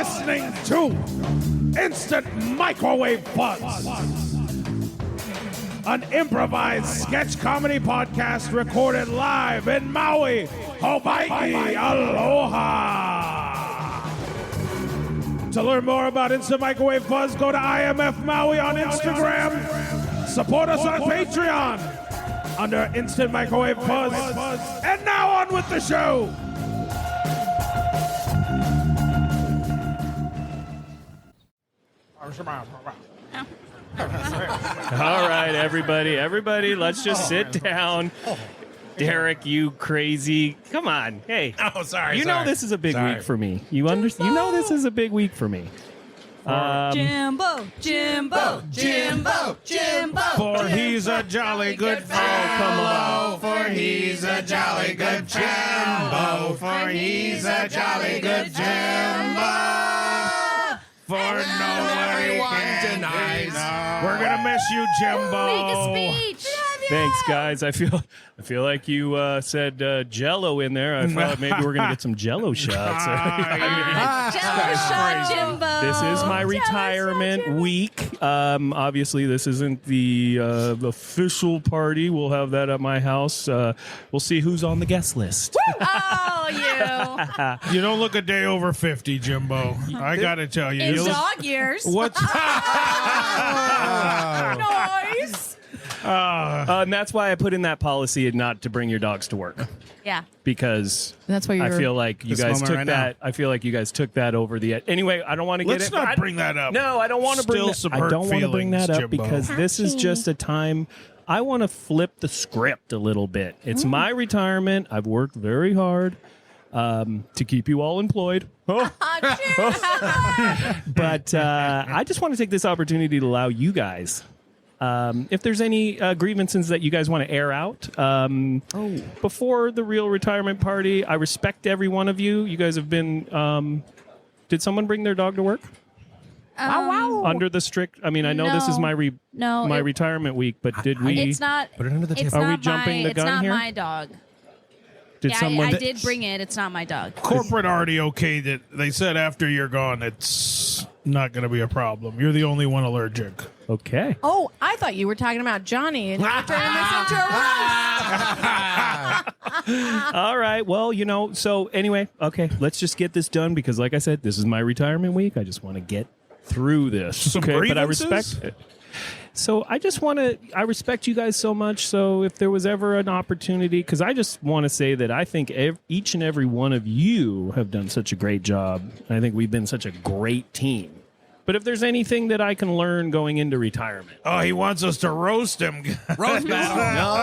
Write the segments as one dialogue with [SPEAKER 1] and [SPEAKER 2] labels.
[SPEAKER 1] listening to Instant Microwave Buzz, an improvised sketch comedy podcast recorded live in Maui, Hawaii. Aloha! To learn more about Instant Microwave Buzz, go to IMF Maui on Instagram. Support us on Patreon under Instant Microwave Buzz. And now on with the show.
[SPEAKER 2] All right, everybody, let's just sit down. Derek, you crazy. Come on. Hey.
[SPEAKER 3] Oh, sorry.
[SPEAKER 2] You know this is a big week for me. You understand? You know this is a big week for me.
[SPEAKER 4] Jimbo.
[SPEAKER 1] For he's a jolly good fellow.
[SPEAKER 3] For he's a jolly good Jimbo. For he's a jolly good Jimbo. For nobody denies.
[SPEAKER 1] We're gonna miss you, Jimbo.
[SPEAKER 4] Make a speech.
[SPEAKER 2] Thanks, guys. I feel like you said Jello in there. I thought maybe we're gonna get some Jello shots.
[SPEAKER 4] Jello shot, Jimbo.
[SPEAKER 2] This is my retirement week. Obviously, this isn't the official party. We'll have that at my house. We'll see who's on the guest list.
[SPEAKER 4] Oh, you.
[SPEAKER 1] You don't look a day over 50, Jimbo. I gotta tell you.
[SPEAKER 4] In
[SPEAKER 1] You look-
[SPEAKER 4] dog years.
[SPEAKER 1] What's
[SPEAKER 4] Nice.
[SPEAKER 2] And that's why I put in that policy not to bring your dogs to work.
[SPEAKER 4] Yeah.
[SPEAKER 2] Because
[SPEAKER 5] That's why
[SPEAKER 2] I
[SPEAKER 5] you're
[SPEAKER 2] feel like you
[SPEAKER 3] this
[SPEAKER 2] guys
[SPEAKER 3] moment
[SPEAKER 2] took
[SPEAKER 3] right
[SPEAKER 2] that. I feel like you guys took that over the edge. Anyway, I don't want to get
[SPEAKER 1] Let's
[SPEAKER 2] it.
[SPEAKER 1] not bring that up.
[SPEAKER 2] No, I don't want to bring
[SPEAKER 1] Still
[SPEAKER 2] that.
[SPEAKER 1] some
[SPEAKER 2] I
[SPEAKER 1] hurt
[SPEAKER 2] don't want to bring that
[SPEAKER 1] feelings,
[SPEAKER 2] up
[SPEAKER 1] Jimbo.
[SPEAKER 2] because this is just a time I want to flip the script a little bit. It's my retirement. I've worked very hard to keep you all employed.
[SPEAKER 4] Cheers.
[SPEAKER 2] But I just want to take this opportunity to allow you guys, if there's any grievances that you guys want to air out before the real retirement party. I respect every one of you. You guys have been. Did someone bring their dog to work under the strict? I mean, I know this is my retirement week, but did we?
[SPEAKER 4] It's not.
[SPEAKER 3] Put it under the
[SPEAKER 4] It's
[SPEAKER 3] table.
[SPEAKER 2] Are we
[SPEAKER 4] not
[SPEAKER 2] jumping
[SPEAKER 4] my,
[SPEAKER 2] the gun
[SPEAKER 4] It's not
[SPEAKER 2] here?
[SPEAKER 4] my dog.
[SPEAKER 2] Did
[SPEAKER 4] Yeah,
[SPEAKER 2] someone?
[SPEAKER 4] I did bring it. It's not my dog.
[SPEAKER 1] corporate already okayed it? They said after you're gone, it's not going to be a problem. You're the only one allergic.
[SPEAKER 2] Okay.
[SPEAKER 5] Oh, I thought you were talking about Johnny and you're turning this into a roast.
[SPEAKER 2] All right. Well, so anyway, okay, let's just get this done because, like I said, this is my retirement week. I just want to get through this.
[SPEAKER 1] Some
[SPEAKER 2] okay, but I
[SPEAKER 1] grievances?
[SPEAKER 2] respect it. So I respect you guys so much. So if there was ever an opportunity, because I just want to say that I think each and every one of you have done such a great job. I think we've been such a great team. But if there's anything that I can learn going into retirement.
[SPEAKER 1] Oh, he wants us to roast him.
[SPEAKER 3] Roast battle.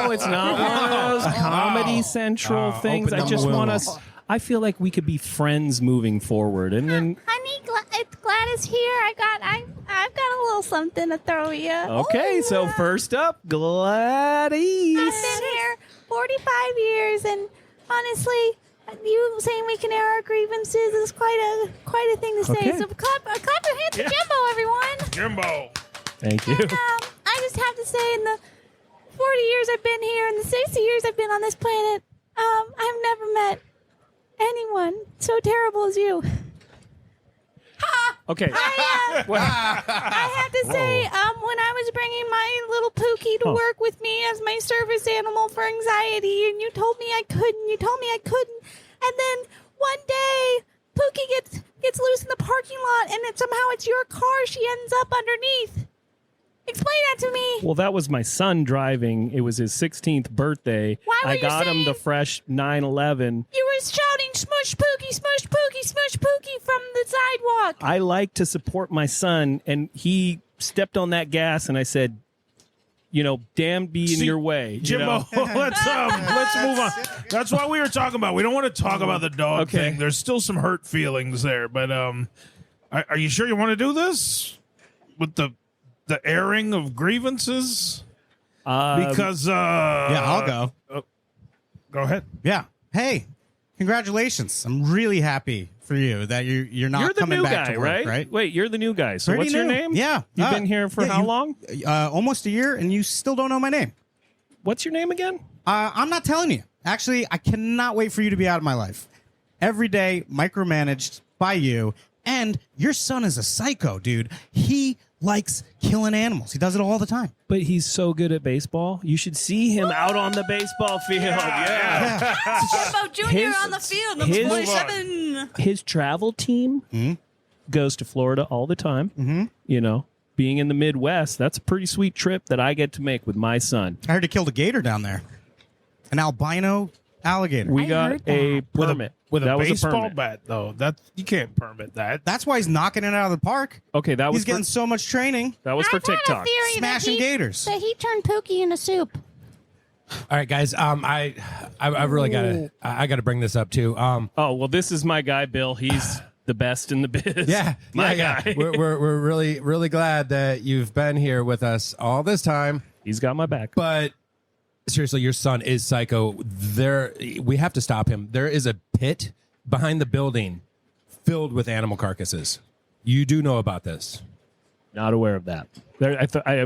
[SPEAKER 2] No, it's not one of those Comedy Central things.
[SPEAKER 3] open
[SPEAKER 2] I
[SPEAKER 3] the
[SPEAKER 2] just want
[SPEAKER 3] wounds.
[SPEAKER 2] us. I feel like we could be friends moving forward, and then
[SPEAKER 4] Honey, it's Gladys here. I've got a little something to throw you.
[SPEAKER 2] okay. So first up, Gladys.
[SPEAKER 4] I've been here 45 years, and honestly, you saying we can air our grievances is quite a thing to say.
[SPEAKER 2] Okay.
[SPEAKER 4] So clap your hands for Jimbo, everyone.
[SPEAKER 1] Jimbo.
[SPEAKER 2] Thank you.
[SPEAKER 4] I just have to say, in the 40 years I've been here, and the 60 years I've been on this planet, I've never met anyone so terrible as you.
[SPEAKER 2] Okay.
[SPEAKER 4] I have to say, when I was bringing my little Pookie to work with me as my service animal for anxiety, and you told me I couldn't, and then one day Pookie gets loose in the parking lot, and somehow it's your car she ends up underneath. Explain that to me.
[SPEAKER 2] Well, that was my son driving. It was his 16th birthday.
[SPEAKER 4] Why were
[SPEAKER 2] I
[SPEAKER 4] you
[SPEAKER 2] got him
[SPEAKER 4] saying-
[SPEAKER 2] the fresh 911.
[SPEAKER 4] You were shouting "Smush Pookie, Smush Pookie, Smush Pookie" from the sidewalk.
[SPEAKER 2] I like to support my son, and he stepped on that gas, and I said, damn be in
[SPEAKER 1] See,
[SPEAKER 2] your way.
[SPEAKER 1] Jimbo, let's move on. That's what we were talking about. We don't want to talk about the dog
[SPEAKER 2] Okay.
[SPEAKER 1] thing. There's still some hurt feelings there, but are you sure you want to do this with the airing of grievances? Because
[SPEAKER 3] Yeah, I'll go.
[SPEAKER 1] Go ahead.
[SPEAKER 3] Yeah. Hey, congratulations. I'm really happy for you that you're not
[SPEAKER 2] You're the
[SPEAKER 3] coming
[SPEAKER 2] new
[SPEAKER 3] back
[SPEAKER 2] guy,
[SPEAKER 3] to work, right?
[SPEAKER 2] Wait, you're the new guy. So
[SPEAKER 3] Pretty
[SPEAKER 2] what's your
[SPEAKER 3] new.
[SPEAKER 2] name?
[SPEAKER 3] Yeah.
[SPEAKER 2] You've been here for how long?
[SPEAKER 3] Almost a year, and you still don't know my name.
[SPEAKER 2] What's your name again?
[SPEAKER 3] I'm not telling you. Actually, I cannot wait for you to be out of my life. Every day, micromanaged by you, And your son is a psycho, dude. He likes killing animals. He does it all the time.
[SPEAKER 2] But he's so good at baseball. You should see him out on the baseball field. Yeah.
[SPEAKER 4] Jimbo Jr.
[SPEAKER 2] His-
[SPEAKER 4] on the field, number
[SPEAKER 2] his-
[SPEAKER 4] 47.
[SPEAKER 2] His travel team goes to Florida all the time. You know, being in the Midwest, that's a pretty sweet trip that I get to make with my son.
[SPEAKER 3] I heard he killed a gator down there. An albino alligator.
[SPEAKER 2] We
[SPEAKER 5] I
[SPEAKER 2] got
[SPEAKER 5] heard
[SPEAKER 2] a
[SPEAKER 5] that.
[SPEAKER 2] permit.
[SPEAKER 1] With
[SPEAKER 2] that
[SPEAKER 1] a
[SPEAKER 2] was
[SPEAKER 1] baseball
[SPEAKER 2] permit.
[SPEAKER 1] bat, though. That you can't permit that.
[SPEAKER 3] That's why he's knocking it out of the park.
[SPEAKER 2] Okay, that was
[SPEAKER 3] He's getting so much training.
[SPEAKER 2] that was for
[SPEAKER 4] I've had a
[SPEAKER 2] TikTok.
[SPEAKER 4] theory
[SPEAKER 3] Smashing gators.
[SPEAKER 4] that he turned Pookie into soup.
[SPEAKER 6] All right, guys. I really got to bring this up too.
[SPEAKER 2] Oh well, this is my guy, Bill. He's the best in the biz. my guy.
[SPEAKER 6] We're really glad that you've been here with us all this time.
[SPEAKER 2] He's got my back.
[SPEAKER 6] But seriously, your son is psycho. We have to stop him. There is a pit behind the building filled with animal carcasses. You do know about this?
[SPEAKER 2] Not aware of that. I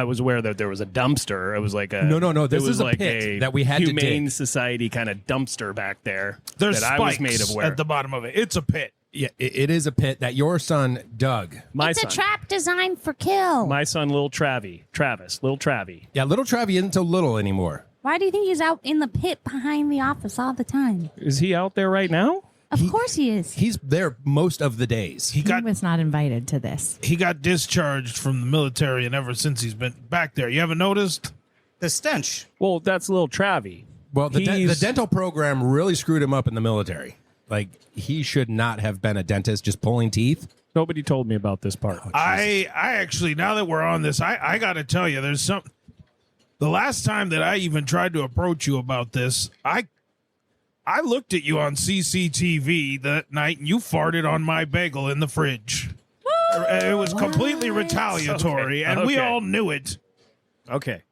[SPEAKER 2] was aware that there was a dumpster. It was like a
[SPEAKER 6] No. This
[SPEAKER 2] it was
[SPEAKER 6] is a
[SPEAKER 2] like
[SPEAKER 6] pit that we had to
[SPEAKER 2] humane
[SPEAKER 6] dig.
[SPEAKER 2] society kind of dumpster back there.
[SPEAKER 1] There's
[SPEAKER 2] that I
[SPEAKER 1] spikes
[SPEAKER 2] was made aware.
[SPEAKER 1] at the bottom of it. It's a pit.
[SPEAKER 6] Yeah, it is a pit that your son dug.
[SPEAKER 2] My
[SPEAKER 4] It's
[SPEAKER 2] son,
[SPEAKER 4] a trap designed for kill.
[SPEAKER 2] my son, little Travis, little Travie.
[SPEAKER 6] Yeah, little Travie isn't so little anymore.
[SPEAKER 4] Why do you think he's out in the pit behind the office all the time?
[SPEAKER 2] Is he out there right now?
[SPEAKER 4] Of course he is.
[SPEAKER 6] He's there most of the days.
[SPEAKER 1] He
[SPEAKER 5] was not invited to this.
[SPEAKER 1] got discharged from the military, and ever since he's been back there. You haven't noticed?
[SPEAKER 3] The stench.
[SPEAKER 2] Well, that's little Travie.
[SPEAKER 6] Well, the
[SPEAKER 2] He's-
[SPEAKER 6] dental program really screwed him up in the military. Like, he should not have been a dentist just pulling teeth.
[SPEAKER 2] Nobody told me about this part.
[SPEAKER 1] I actually, now that we're on this, I got to tell you, there's some. The last time that I even tried to approach you about this, I looked at you on CCTV that night, and you farted on my bagel in the fridge. It was completely retaliatory, and we
[SPEAKER 2] Okay.
[SPEAKER 1] all knew it.
[SPEAKER 2] Okay.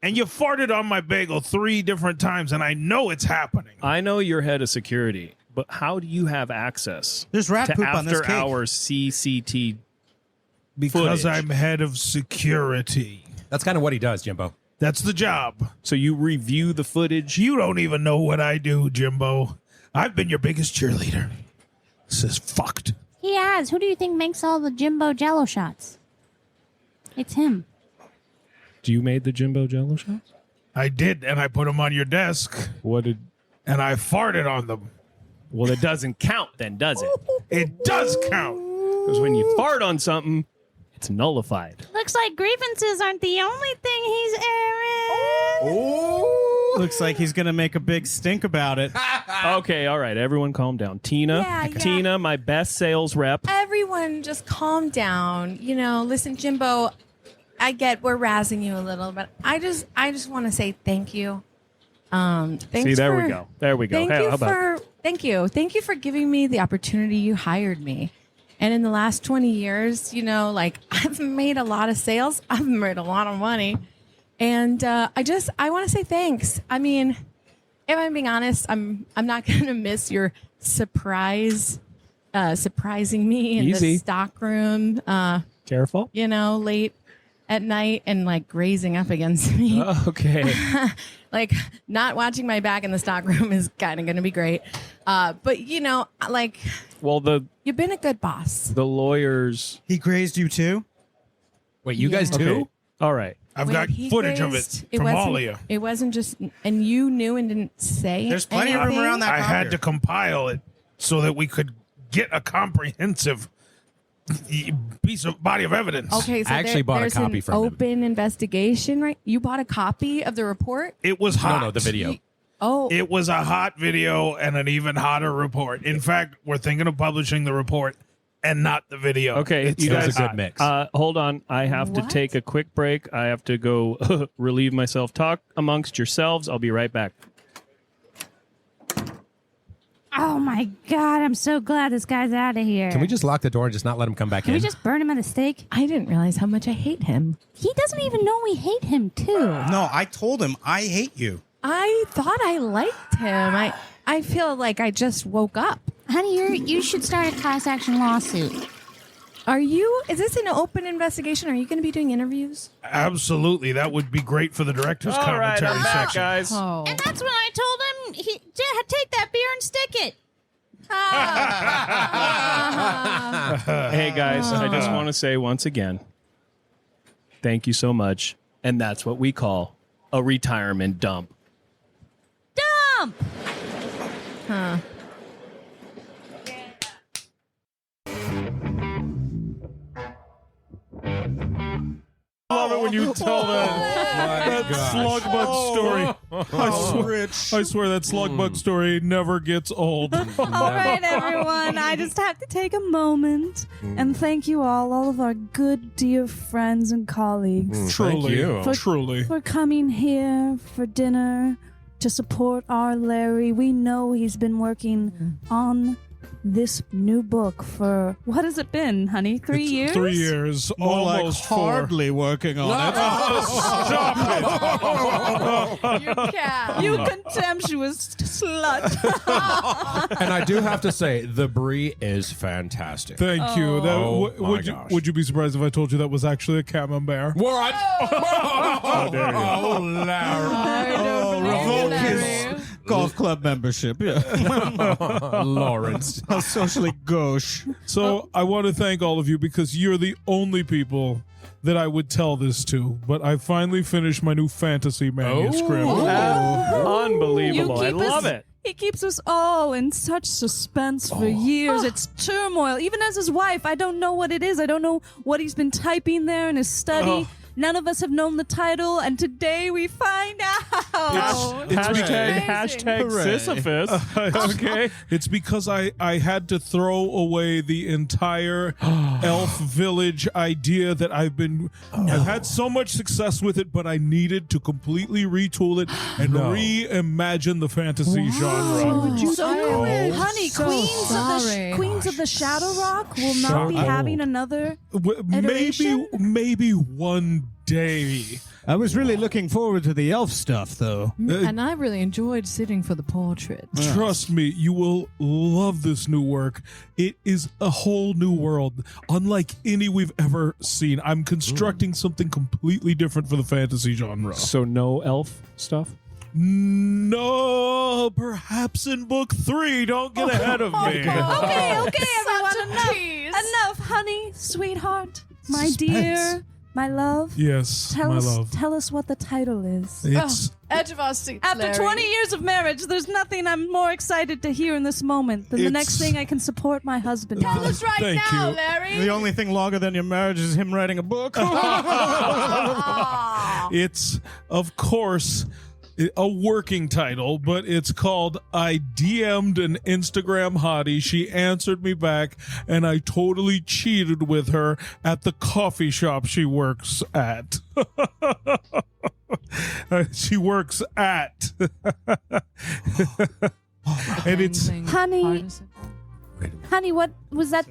[SPEAKER 1] And you farted on my bagel 3 different times, and I know it's happening.
[SPEAKER 2] I know you're head of security, but how do you have access
[SPEAKER 3] There's rat
[SPEAKER 2] to
[SPEAKER 3] poop on this
[SPEAKER 2] after
[SPEAKER 3] cake.
[SPEAKER 2] hours CCT?
[SPEAKER 1] Because
[SPEAKER 2] footage.
[SPEAKER 1] I'm head of security.
[SPEAKER 6] That's kind of what he does, Jimbo.
[SPEAKER 1] That's the job.
[SPEAKER 2] So you review the footage?
[SPEAKER 1] You don't even know what I do, Jimbo. I've been your biggest cheerleader. This is fucked.
[SPEAKER 4] He has. Who do you think makes all the Jimbo Jello shots? It's him.
[SPEAKER 2] Do you made the Jimbo Jello shots?
[SPEAKER 1] I did, and I put them on your desk,
[SPEAKER 2] What did?
[SPEAKER 1] and I farted on them.
[SPEAKER 2] Well, it doesn't count then, does it?
[SPEAKER 1] It does count.
[SPEAKER 2] Because when you fart on something, it's nullified.
[SPEAKER 4] Looks like grievances aren't the only thing he's airing.
[SPEAKER 3] Looks like he's going to make a big stink about it.
[SPEAKER 2] Okay, all right, everyone calm down. Tina,
[SPEAKER 5] Yeah.
[SPEAKER 2] Tina, my best sales rep.
[SPEAKER 5] Everyone just calm down. You know, listen, Jimbo, I get we're razzing you a little, but I just want to say thank you. Thanks
[SPEAKER 2] See, there we
[SPEAKER 5] for-
[SPEAKER 2] go. There we go.
[SPEAKER 5] Thank
[SPEAKER 2] Hey,
[SPEAKER 5] you
[SPEAKER 2] how about-
[SPEAKER 5] thank you. Thank you for giving me the opportunity. You hired me. And in the last 20 years, you know, like I've made a lot of sales. I've made a lot of money. And I want to say thanks. I mean, if I'm being honest, I'm not going to miss your surprising me in
[SPEAKER 2] Easy.
[SPEAKER 5] the stock room,
[SPEAKER 2] Careful.
[SPEAKER 5] you know, late at night and like grazing up against me.
[SPEAKER 2] Okay.
[SPEAKER 5] Like not watching my back in the stock room is kind of going to be great. But you know, like
[SPEAKER 2] Well,
[SPEAKER 5] you've been a good boss.
[SPEAKER 2] the lawyers.
[SPEAKER 3] He grazed you too?
[SPEAKER 6] Wait, you guys
[SPEAKER 5] Yeah.
[SPEAKER 6] too?
[SPEAKER 2] Okay. All right.
[SPEAKER 1] I've
[SPEAKER 5] When
[SPEAKER 1] got
[SPEAKER 5] he
[SPEAKER 1] footage
[SPEAKER 5] grazed,
[SPEAKER 1] of it from all of you.
[SPEAKER 5] It wasn't just, and you knew and didn't say.
[SPEAKER 3] There's plenty of room
[SPEAKER 5] anything?
[SPEAKER 3] around that
[SPEAKER 1] I had
[SPEAKER 3] copier.
[SPEAKER 1] to compile it so that we could get a comprehensive piece of body of evidence.
[SPEAKER 5] Okay, so
[SPEAKER 6] I actually bought a
[SPEAKER 5] there's
[SPEAKER 6] copy
[SPEAKER 5] an
[SPEAKER 6] from him.
[SPEAKER 5] open investigation, right? You bought a copy of the report?
[SPEAKER 1] It was hot.
[SPEAKER 6] No, the video.
[SPEAKER 5] Oh,
[SPEAKER 1] It was a hot video and an even hotter report. In fact, we're thinking of publishing the report and not the video.
[SPEAKER 2] Okay,
[SPEAKER 1] It's
[SPEAKER 2] you
[SPEAKER 6] It was
[SPEAKER 2] guys
[SPEAKER 6] a good mix.
[SPEAKER 2] Hold on. I have to
[SPEAKER 5] What?
[SPEAKER 2] take a quick break. I have to go relieve myself. Talk amongst yourselves. I'll be right back.
[SPEAKER 4] Oh my God, I'm so glad this guy's out of here.
[SPEAKER 6] Can we just lock the door and just not let him come back
[SPEAKER 4] Can
[SPEAKER 6] in?
[SPEAKER 4] we just burn him at the stake?
[SPEAKER 5] I didn't realize how much I hate him.
[SPEAKER 4] He doesn't even know we hate him, too.
[SPEAKER 3] No, I told him I hate you.
[SPEAKER 5] I thought I liked him. I feel like I just woke up.
[SPEAKER 4] Honey, you should start a class action lawsuit.
[SPEAKER 5] Is this an open investigation? Are you going to be doing interviews?
[SPEAKER 1] Absolutely. That would be great for the director's
[SPEAKER 2] All right,
[SPEAKER 1] commentary
[SPEAKER 2] I'm back,
[SPEAKER 1] section.
[SPEAKER 2] guys.
[SPEAKER 5] Oh.
[SPEAKER 4] And that's when I told him, take that beer and stick it.
[SPEAKER 2] Hey guys, I just want to say once again, thank you so much. And that's what we call a retirement dump.
[SPEAKER 4] Dump!
[SPEAKER 5] Huh.
[SPEAKER 1] I love it when you tell that Slugbug story. I swear that Slugbug story never gets old.
[SPEAKER 4] All right, everyone. I just have to take a moment and thank you all of our good, dear friends and colleagues,
[SPEAKER 1] Truly,
[SPEAKER 6] you.
[SPEAKER 1] truly.
[SPEAKER 4] for coming here for dinner to support our Larry. We know he's been working on this new book for, what has it been, honey? 3 years?
[SPEAKER 1] 3 years,
[SPEAKER 3] More like
[SPEAKER 1] almost 4.
[SPEAKER 3] hardly working on it.
[SPEAKER 1] Stop it!
[SPEAKER 5] You cow.
[SPEAKER 4] You contemptuous slut.
[SPEAKER 6] And I do have to say, the brie is fantastic.
[SPEAKER 1] Thank you. That,
[SPEAKER 6] Oh, my
[SPEAKER 1] would you
[SPEAKER 6] gosh.
[SPEAKER 1] would you be surprised if I told you that was actually a camembert?
[SPEAKER 6] What?
[SPEAKER 1] How dare you?
[SPEAKER 6] Oh, Larry.
[SPEAKER 5] I don't believe
[SPEAKER 3] revoke
[SPEAKER 5] you,
[SPEAKER 3] his
[SPEAKER 5] Larry.
[SPEAKER 3] golf club membership. Yeah.
[SPEAKER 6] Lawrence.
[SPEAKER 3] How socially gauche.
[SPEAKER 1] So I want to thank all of you because you're the only people that I would tell this to. But I finally finished my new fantasy manuscript.
[SPEAKER 2] Unbelievable. I love it.
[SPEAKER 4] He keeps us all in such suspense for years. It's turmoil. Even as his wife, I don't know what it is. I don't know what he's been typing there in his study. None of us have known the title, and today we find out.
[SPEAKER 2] Hashtag
[SPEAKER 3] Hooray.
[SPEAKER 2] Sisyphus. Okay.
[SPEAKER 1] It's because I had to throw away the entire elf village idea that I've had so much success with it, but I needed to completely retool it and reimagine the fantasy genre.
[SPEAKER 4] Honey, Queens of the Shadow Rock will not be having another.
[SPEAKER 1] Maybe one day.
[SPEAKER 3] I was really looking forward to the elf stuff, though.
[SPEAKER 5] And I really enjoyed sitting for the portrait.
[SPEAKER 1] Trust me, you will love this new work. It is a whole new world, unlike any we've ever seen. I'm constructing something completely different for the fantasy genre.
[SPEAKER 2] So no elf stuff?
[SPEAKER 1] No, perhaps in book 3. Don't get ahead of me.
[SPEAKER 4] Okay, everyone, enough, honey, sweetheart, my dear, my love.
[SPEAKER 1] Yes, my love.
[SPEAKER 4] Tell us what the title is.
[SPEAKER 1] It's
[SPEAKER 5] Edge of our seats,
[SPEAKER 4] After
[SPEAKER 5] Larry.
[SPEAKER 4] 20 years of marriage, there's nothing I'm more excited to hear in this moment than the next
[SPEAKER 1] It's-
[SPEAKER 4] thing I can support my husband.
[SPEAKER 5] Tell us right
[SPEAKER 1] Thank
[SPEAKER 5] now,
[SPEAKER 1] you.
[SPEAKER 5] Larry.
[SPEAKER 3] The only thing longer than your marriage is him writing a book.
[SPEAKER 1] it's of course a working title, but it's called I DM'd an Instagram hottie. She answered me back, and I totally cheated with her at the coffee shop she works at. She works at. And it's
[SPEAKER 4] Honey, what was that?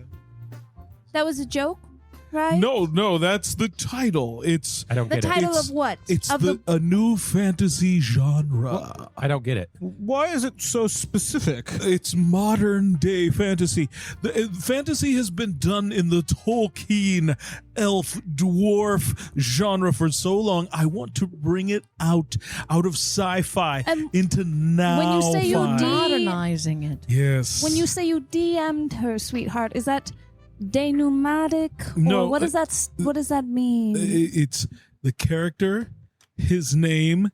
[SPEAKER 4] That was a joke, right?
[SPEAKER 1] no, that's the title. It's
[SPEAKER 6] I don't
[SPEAKER 4] The
[SPEAKER 6] get it.
[SPEAKER 4] title
[SPEAKER 1] It's-
[SPEAKER 4] of what?
[SPEAKER 1] it's
[SPEAKER 4] of
[SPEAKER 1] a new fantasy genre.
[SPEAKER 6] I don't get it.
[SPEAKER 3] Why is it so specific?
[SPEAKER 1] It's modern day fantasy. Fantasy has been done in the Tolkien elf dwarf genre for so long. I want to bring it out of sci-fi
[SPEAKER 4] And
[SPEAKER 1] into now.
[SPEAKER 4] when you say you
[SPEAKER 5] modernizing it.
[SPEAKER 1] yes,
[SPEAKER 4] When you say you DM'd her, sweetheart, is that denoumatic?
[SPEAKER 1] No,
[SPEAKER 4] Or what does that mean?
[SPEAKER 1] it's the character. His name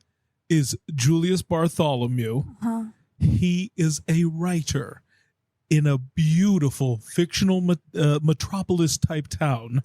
[SPEAKER 1] is Julius Bartholomew.
[SPEAKER 4] Huh?
[SPEAKER 1] He is a writer in a beautiful fictional metropolis type town.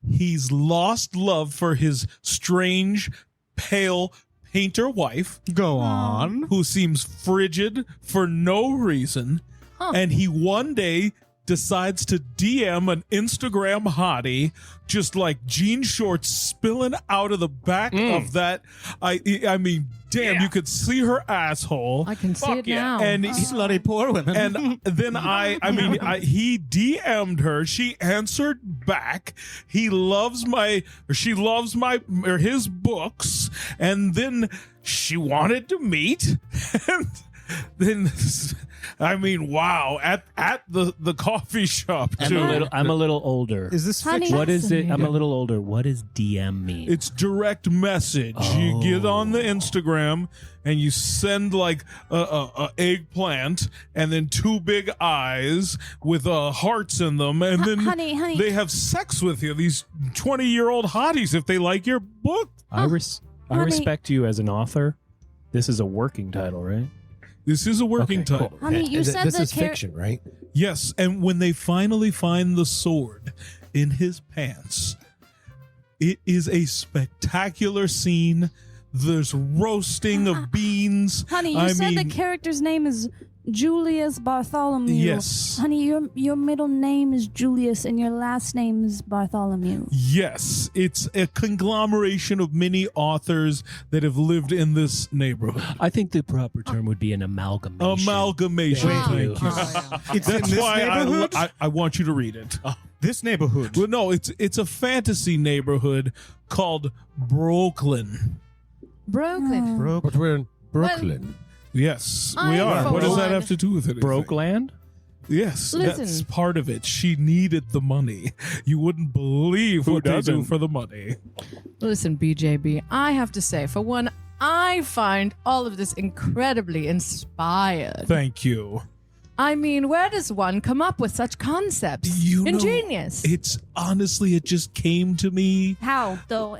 [SPEAKER 1] He's lost love for his strange, pale painter wife,
[SPEAKER 3] Go on.
[SPEAKER 1] who seems frigid for no reason. And he one day decides to DM an Instagram hottie, just like jean shorts spilling out of the back of that. I mean, damn, you could see her asshole.
[SPEAKER 5] I can see it now.
[SPEAKER 1] And
[SPEAKER 3] Slutty poor women.
[SPEAKER 1] and then he DM'd her. She answered back. She loves his books. And then she wanted to meet. And then I mean, wow! At the coffee shop too.
[SPEAKER 2] I'm a little older.
[SPEAKER 3] Is this
[SPEAKER 4] Honey,
[SPEAKER 3] fiction?
[SPEAKER 2] What is it? I'm a little older. What does DM mean?
[SPEAKER 1] It's direct message. You get on the Instagram and you send like a eggplant and then 2 big eyes with hearts in them, and then
[SPEAKER 4] honey.
[SPEAKER 1] they have sex with you. These 20-year-old hotties, if they like your book.
[SPEAKER 2] I
[SPEAKER 4] Honey.
[SPEAKER 2] respect you as an author. This is a working title, right?
[SPEAKER 1] This is a working
[SPEAKER 2] Okay, cool.
[SPEAKER 1] title.
[SPEAKER 4] Honey, you said
[SPEAKER 6] this
[SPEAKER 4] the
[SPEAKER 6] is fiction, right?
[SPEAKER 1] Yes, and when they finally find the sword in his pants, it is a spectacular scene. There's roasting of beans.
[SPEAKER 4] Honey, you said the character's name is Julius Bartholomew.
[SPEAKER 1] Yes.
[SPEAKER 4] Honey, your middle name is Julius and your last name is Bartholomew.
[SPEAKER 1] Yes, it's a conglomeration of many authors that have lived in this neighborhood.
[SPEAKER 2] I think the proper term would be an amalgamation.
[SPEAKER 1] Amalgamation.
[SPEAKER 2] Thank you.
[SPEAKER 3] It's in
[SPEAKER 1] That's
[SPEAKER 3] this
[SPEAKER 1] why
[SPEAKER 3] neighborhood?
[SPEAKER 1] I want you to read it.
[SPEAKER 3] This neighborhood.
[SPEAKER 1] Well, no, it's a fantasy neighborhood called Brooklyn.
[SPEAKER 5] Brooklyn.
[SPEAKER 6] But we're in Brooklyn.
[SPEAKER 1] Yes,
[SPEAKER 5] I,
[SPEAKER 1] we are.
[SPEAKER 5] for
[SPEAKER 1] What does that
[SPEAKER 5] one-
[SPEAKER 1] have to do with it?
[SPEAKER 2] Broke land?
[SPEAKER 1] Yes,
[SPEAKER 5] Listen.
[SPEAKER 1] that's part of it. She needed the money. You wouldn't believe
[SPEAKER 2] Who
[SPEAKER 1] what they do
[SPEAKER 2] doesn't?
[SPEAKER 1] for the money.
[SPEAKER 5] Listen, BJB, I have to say, for one, I find all of this incredibly inspired.
[SPEAKER 1] Thank you.
[SPEAKER 5] I mean, where does one come up with such concepts?
[SPEAKER 1] You know,
[SPEAKER 5] Ingenious.
[SPEAKER 1] It's honestly, it just came to me
[SPEAKER 4] How though?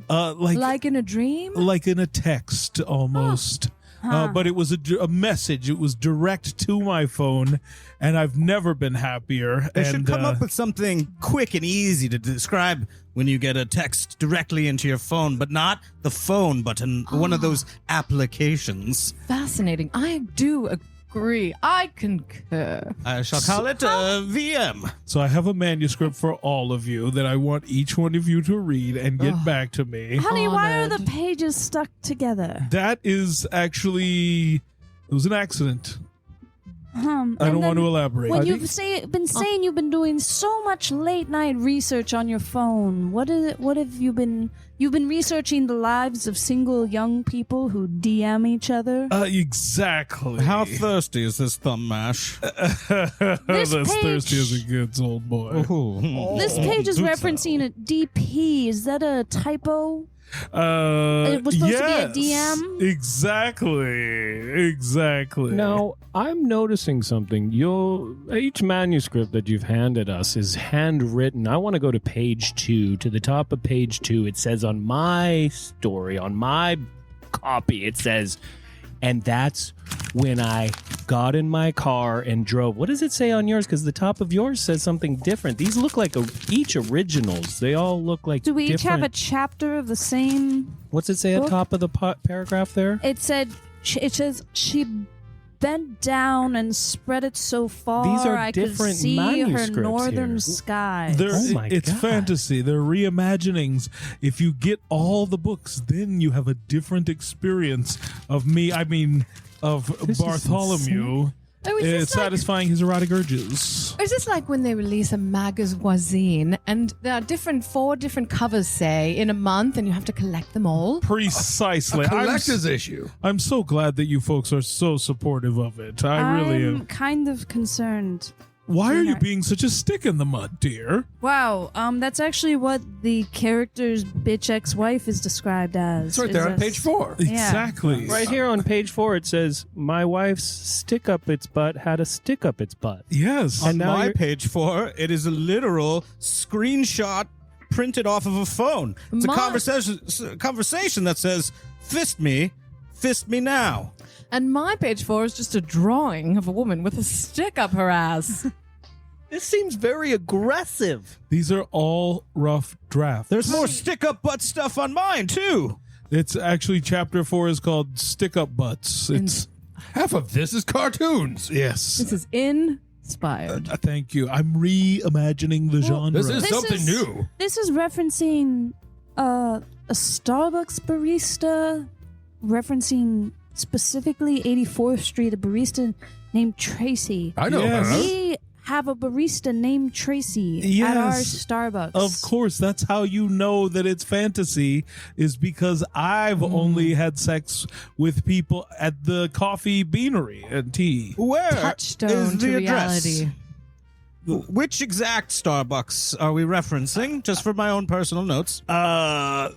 [SPEAKER 5] Like in a dream?
[SPEAKER 1] like in a text almost. But it was a message. It was direct to my phone, and I've never been happier.
[SPEAKER 3] They
[SPEAKER 1] and,
[SPEAKER 3] should come up with something quick and easy to describe when you get a text directly into your phone, but not the phone button, one of those applications.
[SPEAKER 5] Fascinating. I do agree. I concur.
[SPEAKER 3] I shall call it VM.
[SPEAKER 1] So I have a manuscript for all of you that I want each one of you to read and get back to me.
[SPEAKER 4] Honey, why are the
[SPEAKER 5] Honored.
[SPEAKER 4] pages stuck together?
[SPEAKER 1] That is actually, it was an accident. I don't
[SPEAKER 4] And
[SPEAKER 1] want to
[SPEAKER 4] then
[SPEAKER 1] elaborate.
[SPEAKER 4] When you've been saying you've been doing so much late night research on your phone, what is it? What have you been? You've been researching the lives of single young people who DM each other.
[SPEAKER 1] Exactly.
[SPEAKER 3] How thirsty is this thumb mash?
[SPEAKER 1] That's
[SPEAKER 4] page-
[SPEAKER 1] thirsty as it gets, old boy.
[SPEAKER 4] This page is referencing a DP. Is that a typo? It was supposed to be a DM?
[SPEAKER 1] Exactly.
[SPEAKER 2] Now, I'm noticing something. Each manuscript that you've handed us is handwritten. I want to go to page 2. To the top of page 2, it says on my story, on my copy, it says, and that's when I got in my car and drove. What does it say on yours? Because the top of yours says something different. These look like each originals. They all look like
[SPEAKER 4] Do we each have a
[SPEAKER 2] different-
[SPEAKER 4] chapter of the same?
[SPEAKER 2] What's it say at
[SPEAKER 4] book?
[SPEAKER 2] top of the paragraph there?
[SPEAKER 4] It says she bent down and spread it so far
[SPEAKER 2] These are
[SPEAKER 4] I could
[SPEAKER 2] different
[SPEAKER 4] see her
[SPEAKER 2] manuscripts
[SPEAKER 4] northern
[SPEAKER 2] here.
[SPEAKER 4] skies.
[SPEAKER 2] Oh my
[SPEAKER 1] it's
[SPEAKER 2] God.
[SPEAKER 1] fantasy. They're reimaginings. If you get all the books, then you have a different experience of me. I mean, of
[SPEAKER 2] This is
[SPEAKER 1] Bartholomew.
[SPEAKER 5] Oh, is this like-
[SPEAKER 1] Satisfying his erotic urges.
[SPEAKER 5] Or is this like when they release a magazine and there are 4 different covers, say, in a month, and you have to collect them all?
[SPEAKER 1] Precisely.
[SPEAKER 6] Collector's issue.
[SPEAKER 1] I'm so glad that you folks are so supportive of it. I really
[SPEAKER 4] I'm
[SPEAKER 1] am.
[SPEAKER 4] kind of concerned.
[SPEAKER 1] Why are you
[SPEAKER 4] Yeah.
[SPEAKER 1] being such a stick in the mud, dear?
[SPEAKER 4] Wow, that's actually what the character's bitch ex-wife is described as.
[SPEAKER 6] It's right there on page 4.
[SPEAKER 1] Exactly.
[SPEAKER 2] Right here on page 4, it says, "My wife's stick up its butt had a stick up its butt."
[SPEAKER 1] Yes.
[SPEAKER 3] On
[SPEAKER 2] And now
[SPEAKER 3] my
[SPEAKER 2] you're-
[SPEAKER 3] page 4, it is a literal screenshot printed off of a phone. It's
[SPEAKER 5] My-
[SPEAKER 3] a conversation that says, fist me now.
[SPEAKER 5] And my page 4 is just a drawing of a woman with a stick up her ass.
[SPEAKER 2] This seems very aggressive.
[SPEAKER 1] These are all rough drafts.
[SPEAKER 3] There's more stick up butt stuff on mine, too.
[SPEAKER 1] It's actually chapter 4 is called Stick Up Butts. It's
[SPEAKER 6] Half of this is cartoons.
[SPEAKER 1] yes.
[SPEAKER 5] This is inspired.
[SPEAKER 1] Thank you. I'm reimagining the genre.
[SPEAKER 6] This is something new.
[SPEAKER 4] This is referencing a Starbucks barista, referencing specifically 84th Street, a barista named Tracy.
[SPEAKER 6] I know
[SPEAKER 1] Yes.
[SPEAKER 6] her.
[SPEAKER 4] He have a barista named Tracy at our Starbucks.
[SPEAKER 1] Of course, that's how you know that it's fantasy, is because I've only had sex with people at the coffee beanery and tea.
[SPEAKER 3] Where
[SPEAKER 5] Touchstone
[SPEAKER 3] is the
[SPEAKER 5] to
[SPEAKER 3] address?
[SPEAKER 5] reality.
[SPEAKER 3] Which exact Starbucks are we referencing? Just for my own personal notes.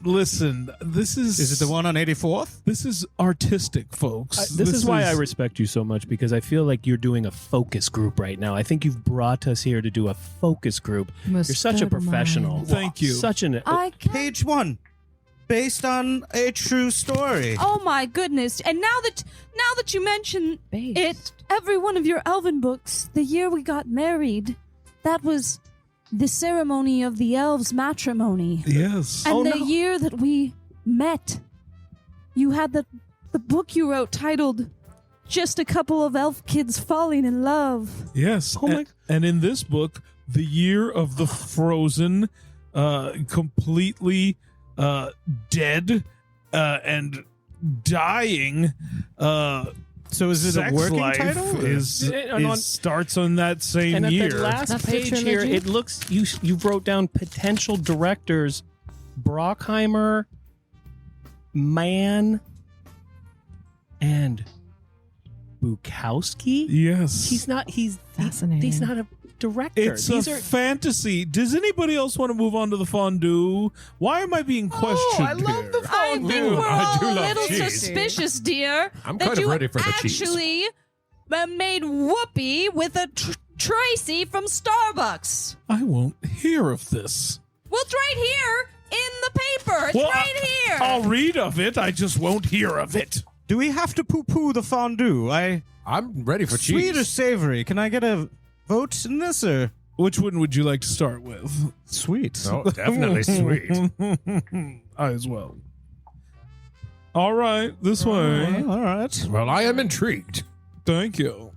[SPEAKER 1] Listen, this is...
[SPEAKER 3] Is it the one on 84th?
[SPEAKER 1] This is artistic, folks.
[SPEAKER 2] This is why I respect you so much, because I feel like you're doing a focus group right now. I think you've brought us here to do a focus group. You're such a professional.
[SPEAKER 1] Thank you.
[SPEAKER 2] Such an...
[SPEAKER 4] I can't.
[SPEAKER 3] Page 1. Based on a true story.
[SPEAKER 4] Oh my goodness! And now that you mention
[SPEAKER 5] Based.
[SPEAKER 4] it, every one of your elven books, the year we got married, that was the ceremony of the elves' matrimony.
[SPEAKER 1] Yes.
[SPEAKER 4] And the year that we met, you had the book you wrote titled "Just a Couple of Elf Kids Falling in Love."
[SPEAKER 1] Yes.
[SPEAKER 2] Oh my-
[SPEAKER 1] and in this book, the year of the frozen, completely dead and dying
[SPEAKER 3] So is it
[SPEAKER 1] sex
[SPEAKER 3] a working
[SPEAKER 1] life
[SPEAKER 3] title?
[SPEAKER 1] starts on that same
[SPEAKER 2] And at
[SPEAKER 1] year.
[SPEAKER 2] the last
[SPEAKER 5] That's the
[SPEAKER 2] page here,
[SPEAKER 5] trilogy?
[SPEAKER 2] it looks you wrote down potential directors: Brockheimer, Mann, and Bukowski.
[SPEAKER 1] Yes.
[SPEAKER 2] He's not
[SPEAKER 5] Fascinating.
[SPEAKER 2] not a director.
[SPEAKER 1] It's
[SPEAKER 2] These
[SPEAKER 1] a
[SPEAKER 2] are
[SPEAKER 1] fantasy. Does anybody else want to move on to the fondue? Why am I being questioned?
[SPEAKER 2] I love the
[SPEAKER 1] here?
[SPEAKER 4] I think
[SPEAKER 6] Ooh,
[SPEAKER 4] we're
[SPEAKER 6] I
[SPEAKER 4] all
[SPEAKER 6] do
[SPEAKER 4] a
[SPEAKER 6] love
[SPEAKER 4] little
[SPEAKER 6] cheese.
[SPEAKER 4] suspicious, dear.
[SPEAKER 6] I'm
[SPEAKER 4] that
[SPEAKER 6] kind of
[SPEAKER 4] you
[SPEAKER 6] ready for the cheese.
[SPEAKER 4] actually made whoopee with a Tracy from Starbucks.
[SPEAKER 1] I won't hear of this.
[SPEAKER 4] Well, it's right here in the paper. It's
[SPEAKER 1] Well,
[SPEAKER 4] right here.
[SPEAKER 1] I'll read of it. I just won't hear of it.
[SPEAKER 3] Do we have to poo-poo the fondue?
[SPEAKER 6] I'm ready for
[SPEAKER 3] Sweet or
[SPEAKER 6] cheese.
[SPEAKER 3] savory? Can I get a vote in this or
[SPEAKER 1] Which one would you like to start with?
[SPEAKER 3] sweet?
[SPEAKER 6] Oh, definitely sweet.
[SPEAKER 1] I as well. All right, this way.
[SPEAKER 3] All right.
[SPEAKER 6] Well, I am intrigued.
[SPEAKER 1] Thank you.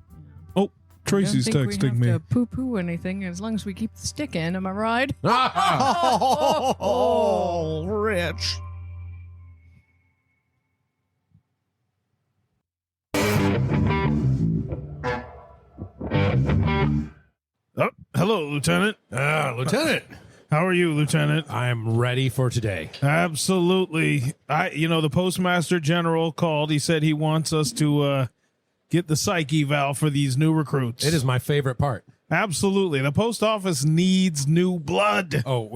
[SPEAKER 1] Oh, Tracy's
[SPEAKER 5] I don't think
[SPEAKER 1] texting
[SPEAKER 5] we
[SPEAKER 1] me.
[SPEAKER 5] have to poo-poo anything as long as we keep the stick in. Am I right?
[SPEAKER 3] Oh, Rich.
[SPEAKER 1] Oh, hello, Lieutenant.
[SPEAKER 6] Lieutenant,
[SPEAKER 1] How are you, Lieutenant?
[SPEAKER 6] I'm ready for today.
[SPEAKER 1] Absolutely. The Postmaster General called. He said he wants us to get the psych eval for these new recruits.
[SPEAKER 6] It is my favorite part.
[SPEAKER 1] Absolutely. The post office needs new blood.
[SPEAKER 6] Oh,